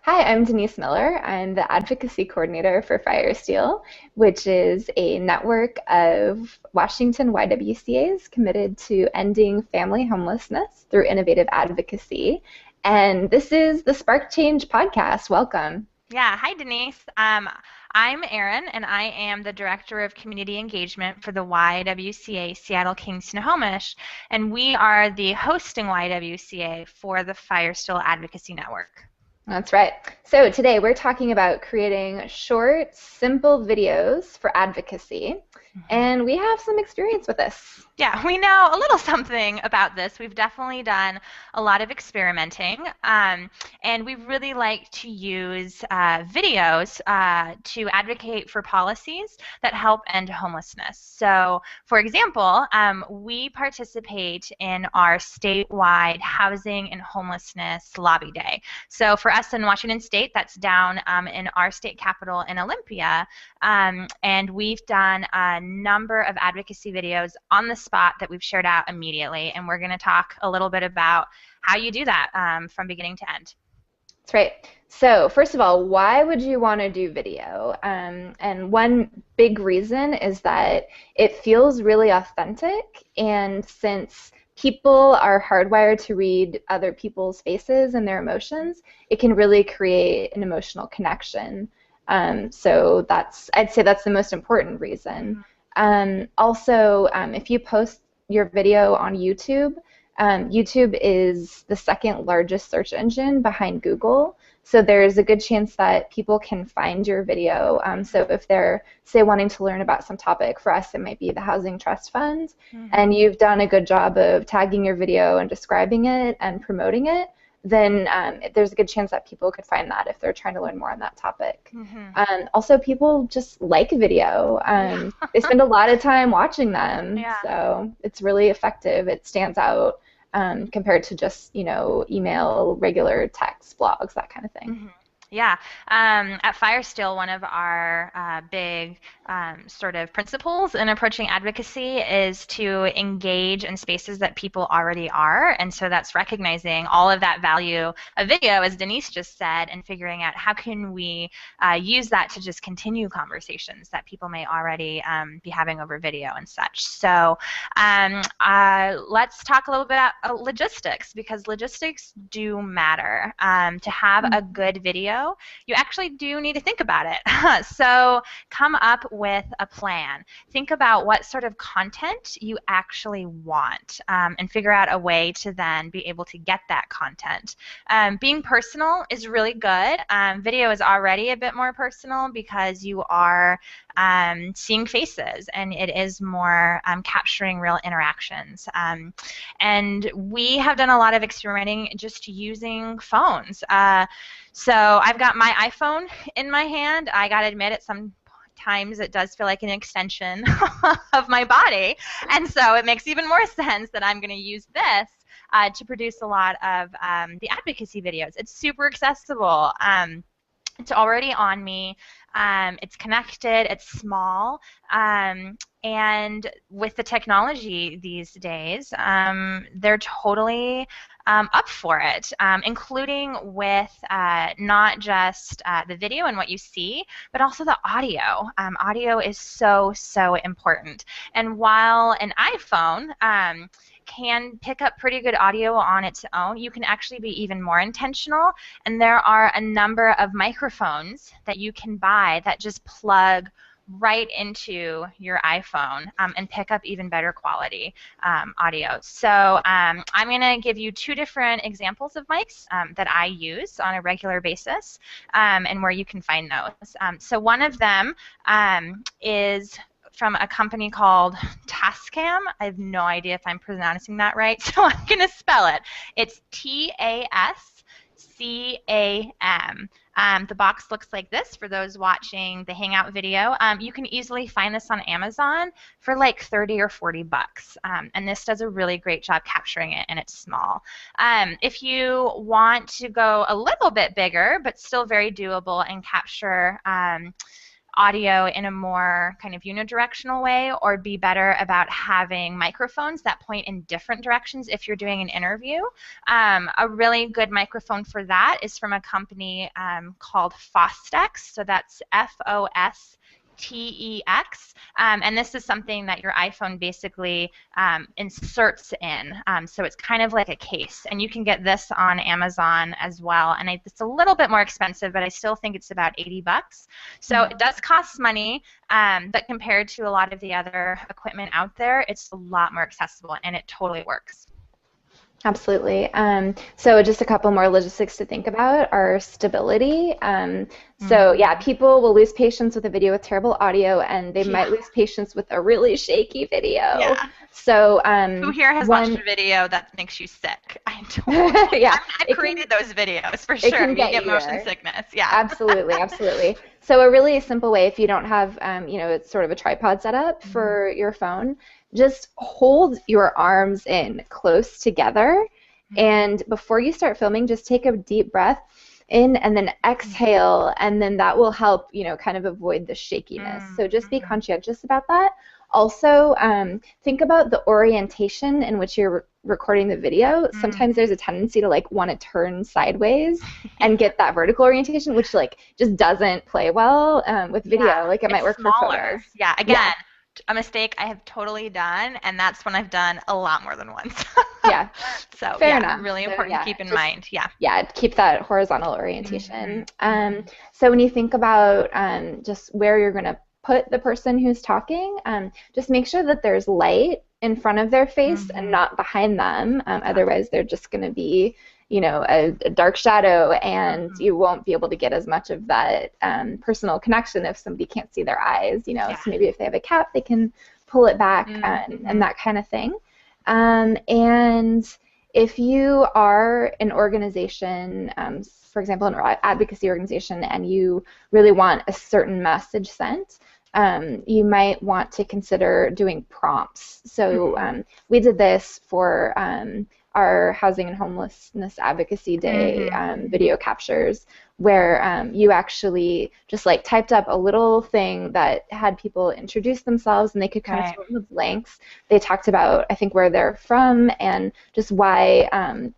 Hi, I'm Denise Miller. I'm the Advocacy Coordinator for Firesteel, which is a network of Washington YWCAs committed to ending family homelessness through innovative advocacy. And this is the Spark Change podcast. Welcome. Yeah, hi Denise. I'm Erin, and I am the Director of Community Engagement for the YWCA Seattle King Snohomish, and we are the hosting YWCA for the Firesteel Advocacy Network. That's right. So today we're talking about creating short, simple videos for advocacy. And we have some experience with this. Yeah, we know a little something about this. We've definitely done a lot of experimenting, and we really like to use videos to advocate for policies that help end homelessness. So, for example, we participate in our statewide housing and homelessness lobby day. So, for us in Washington State, that's down in our state capital in Olympia, and we've done a number of advocacy videos on the spot that we've shared out immediately, and we're going to talk a little bit about how you do that from beginning to end. That's right. So, first of all, why would you want to do video? And one big reason is that it feels really authentic. And since people are hardwired to read other people's faces and their emotions, it can really create an emotional connection. So I'd say that's the most important reason. Also, if you post your video on YouTube, YouTube is the second largest search engine behind Google, so there's a good chance that people can find your video. So if they're, say, wanting to learn about some topic, for us it might be the Housing Trust Fund, and you've done a good job of tagging your video and describing it and promoting it, then there's a good chance that people could find that if they're trying to learn more on that topic. Also, people just like video. They spend a lot of time watching them, so it's really effective. It stands out compared to just, email, regular text, blogs, that kind of thing. Yeah, at Firesteel, one of our big sort of principles in approaching advocacy is to engage in spaces that people already are, and so that's recognizing all of that value of video, as Denise just said, and figuring out how can we use that to just continue conversations that people may already be having over video and such. So let's talk a little bit about logistics, because logistics do matter. To have a good video, you actually do need to think about it. So come up with a plan. Think about what sort of content you actually want, and figure out a way to then be able to get that content. Being personal is really good. Video is already a bit more personal because you are seeing faces, and it is more capturing real interactions. And we have done a lot of experimenting just using phones. So I've got my iPhone in my hand. I gotta admit, at some times it does feel like an extension of my body, and so it makes even more sense that I'm going to use this to produce a lot of the advocacy videos. It's super accessible. It's already on me. It's connected. It's small. And with the technology these days, they're totally up for it, including with not just the video and what you see, but also the audio. Audio is so, so important. And while an iPhone can pick up pretty good audio on its own, you can actually be even more intentional, and there are a number of microphones that you can buy that just plug right into your iPhone and pick up even better quality audio. So I'm going to give you two different examples of mics that I use on a regular basis, and where you can find those. So one of them is from a company called Tascam. I have no idea if I'm pronouncing that right, so I'm going to spell it. It's Tascam. The box looks like this for those watching the Hangout video. You can easily find this on Amazon for like 30 or 40 bucks. And this does a really great job capturing it, and it's small. If you want to go a little bit bigger, but still very doable and capture audio in a more kind of unidirectional way, or be better about having microphones that point in different directions if you're doing an interview. A really good microphone for that is from a company called Fostex. So that's Fostex. And this is something that your iPhone basically inserts in. So it's kind of like a case. And you can get this on Amazon as well. And it's a little bit more expensive, but I still think it's about $80. So it does cost money, but compared to a lot of the other equipment out there, it's a lot more accessible, and it totally works. Absolutely. So just a couple more logistics to think about are stability. So yeah, people will lose patience with a video with terrible audio, and they might lose patience with a really shaky video. Yeah. So who here has watched a video that makes you sick? I don't. Yeah, I've created those videos for sure. You get motion sickness. Yeah. Absolutely, absolutely. So a really simple way, if you don't have, it's sort of a tripod setup for your phone, just hold your arms in close together, and before you start filming, just take a deep breath in and then exhale, and then that will help, kind of avoid the shakiness. So just be conscientious about that. Also, think about the orientation in which you're recording the video. Sometimes there's a tendency to want to turn sideways and get that vertical orientation, which just doesn't play well with video. It might work smaller. for photos. Yeah, again, a mistake I have totally done, and that's when I've done a lot more than once. Yeah. So fair enough. Really important to keep in mind. Yeah. Yeah, keep that horizontal orientation. So when you think about just where you're going to put the person who's talking, just make sure that there's light in front of their face and not behind them. Otherwise, they're just going to be, a dark shadow, and you won't be able to get as much of that personal connection if somebody can't see their eyes. So maybe if they have a cap, they can pull it back and that kind of thing. And if you are an organization, for example, an advocacy organization, and you really want a certain message sent, you might want to consider doing prompts. So we did this for our Housing and Homelessness Advocacy Day video captures, where you actually just typed up a little thing that had people introduce themselves, and they could kind of fill in the blanks. They talked about, I think, where they're from and just why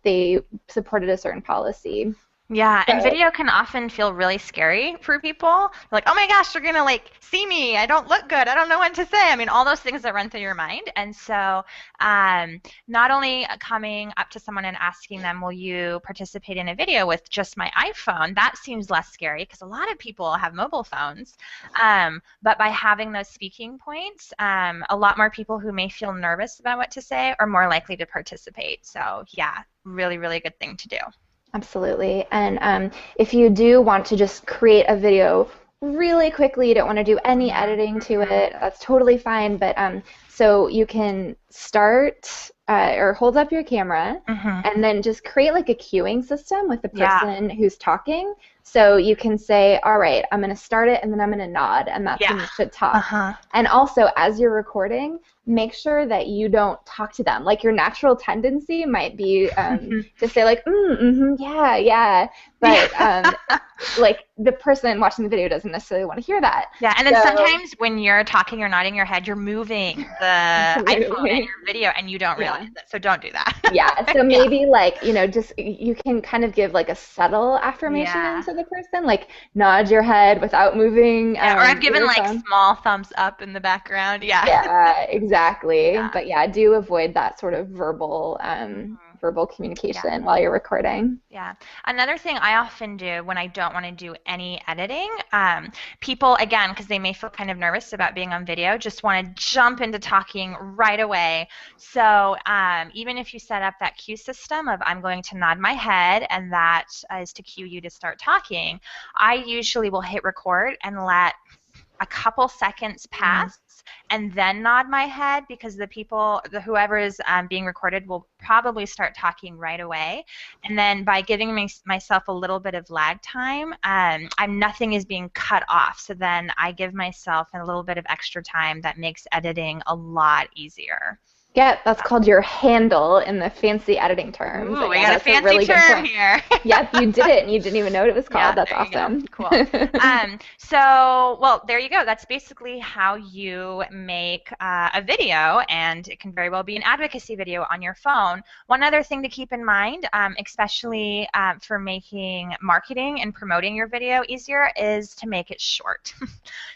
they supported a certain policy. Yeah, and video can often feel really scary for people. Like, oh my gosh, they're gonna see me. I don't look good. I don't know what to say. I mean, all those things that run through your mind. And so, not only coming up to someone and asking them, will you participate in a video with just my iPhone? That seems less scary because a lot of people have mobile phones. But by having those speaking points, a lot more people who may feel nervous about what to say are more likely to participate. So yeah, really, really good thing to do. Absolutely. And if you do want to just create a video really quickly, you don't want to do any editing to it, that's totally fine. But so you can start or hold up your camera and then just create a queuing system with the person who's talking. So you can say, all right, I'm going to start it, and then I'm going to nod, and that's when you should talk. And also, as you're recording, make sure that you don't talk to them. Your natural tendency might be to say yeah. But the person watching the video doesn't necessarily want to hear that. Yeah, and then sometimes when you're talking or nodding your head, you're moving the iPhone and your video, and you don't realize it. So don't do that. Yeah. So maybe just you can kind of give a subtle affirmation into the person, nod your head without moving. Yeah, or I've given small thumbs up in the background. Yeah. Yeah, exactly. Yeah. But yeah, do avoid that sort of verbal communication while you're recording. Yeah. Another thing I often do when I don't want to do any editing, people, again, because they may feel kind of nervous about being on video, just want to jump into talking right away. So even if you set up that cue system of I'm going to nod my head, and that is to cue you to start talking, I usually will hit record and let a couple seconds pass and then nod my head, because whoever is being recorded will probably start talking right away. And then by giving myself a little bit of lag time, nothing is being cut off. So then I give myself a little bit of extra time that makes editing a lot easier. Yeah, that's called your handle in the fancy editing terms. Ooh, And we yeah, got a that's a fancy really good term point. here. Yep, you did it and you didn't even know what it was called. Yeah, That's there you go. awesome. Cool. Well, there you go. That's basically how you make a video, and it can very well be an advocacy video on your phone. One other thing to keep in mind, especially for making marketing and promoting your video easier, is to make it short.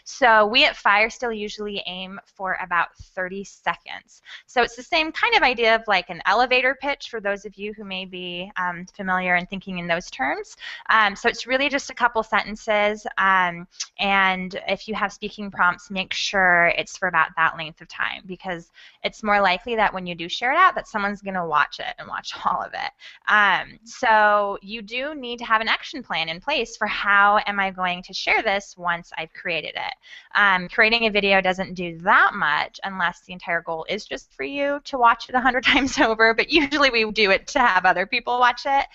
So we at Firesteel usually aim for about 30 seconds. So it's the same kind of idea of like an elevator pitch for those of you who may be familiar and thinking in those terms. So it's really just a couple sentences, and if you have speaking prompts, make sure it's for about that length of time, because it's more likely that when you do share it out that someone's going to watch it and watch all of it. So you do need to have an action plan in place for how am I going to share this once I've created it. Creating a video doesn't do that much unless the entire goal is just for you to watch it 100 times over, but usually we do it to have other people watch it.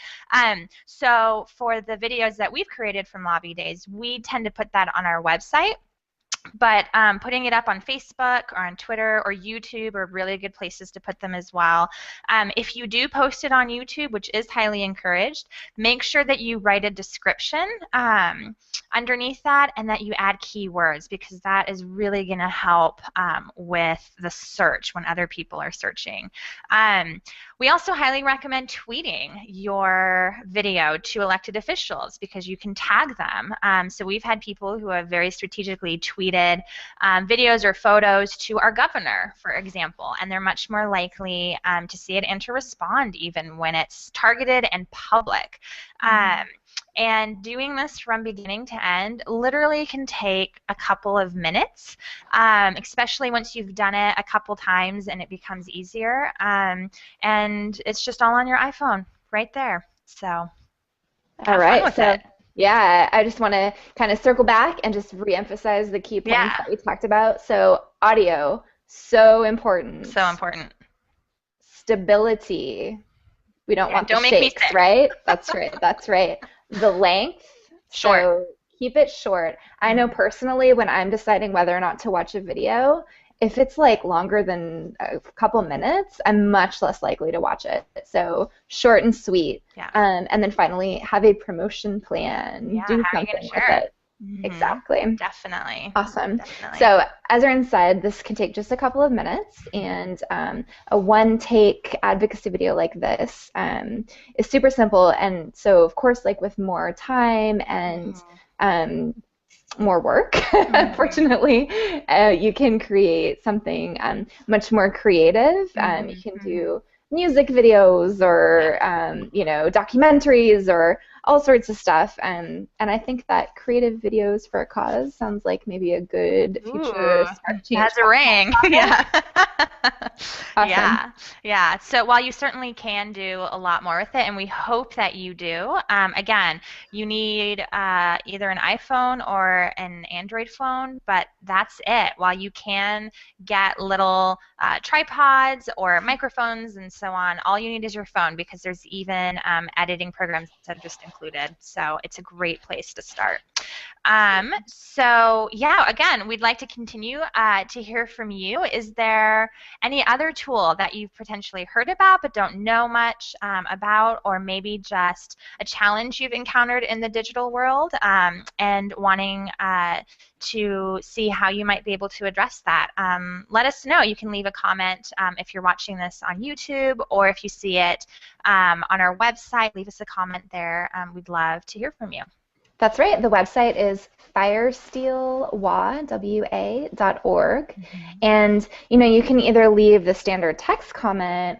So for the videos that we've created from Lobby Days, we tend to put that on our website. But putting it up on Facebook or on Twitter or YouTube are really good places to put them as well. If you do post it on YouTube, which is highly encouraged, make sure that you write a description underneath that and that you add keywords, because that is really going to help with the search when other people are searching. We also highly recommend tweeting your video to elected officials, because you can tag them. So we've had people who have very strategically tweeted videos or photos to our governor, for example, and they're much more likely to see it and to respond even when it's targeted and public. And doing this from beginning to end literally can take a couple of minutes, especially once you've done it a couple times and it becomes easier. And it's just all on your iPhone right there. So All have fun right. with So, it. yeah, I just want to kind of circle back and just reemphasize the key points Yeah, that we talked about. So, audio, so important. so important. Stability. We don't Yeah, want the don't make me shakes, sick. right? That's right. That's right. The length. Short. So, keep it short. I know Mhm. personally when I'm deciding whether or not to watch a video, if it's like longer than a couple minutes, I'm much less likely to watch it. So short and sweet. Yeah. And then finally, have a promotion plan. Yeah, Do how are you going to something with share it? it. Exactly. Definitely. Awesome. Definitely. So, as Erin said, this can take just a couple of minutes, and a one-take advocacy video like this is super simple. And so, of course, like with more time and um, more work, unfortunately, you can create something much more creative. You can do music videos or documentaries or all sorts of stuff. And I think that creative videos for a cause sounds like maybe a good future Ooh, start change. has a ring. Yeah. Awesome. Yeah. Yeah. So while you certainly can do a lot more with it, and we hope that you do, again, you need either an iPhone or an Android phone, but that's it. While you can get little tripods or microphones and so on, all you need is your phone, because there's even editing programs that are just included. So it's a great place to start. So yeah, again, we'd like to continue to hear from you. Is there any other tool that you've potentially heard about but don't know much about, or maybe just a challenge you've encountered in the digital world and wanting to see how you might be able to address that? Let us know. You can leave a comment if you're watching this on YouTube, or if you see it on our website, leave us a comment there. We'd love to hear from you. That's right. The website is firesteelwa.org. And you can either leave the standard text comment,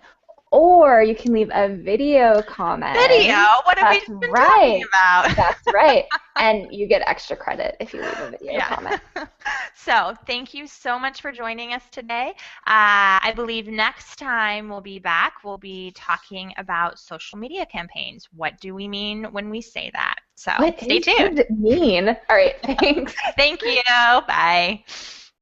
or you can leave a video comment. Video? What have we been talking about? That's right. And you get extra credit if you leave a video comment. So thank you so much for joining us today. I believe next time we'll be back, we'll be talking about social media campaigns. What do we mean when we say that? So stay tuned. What does it mean? All right, thanks. Thank you. Bye.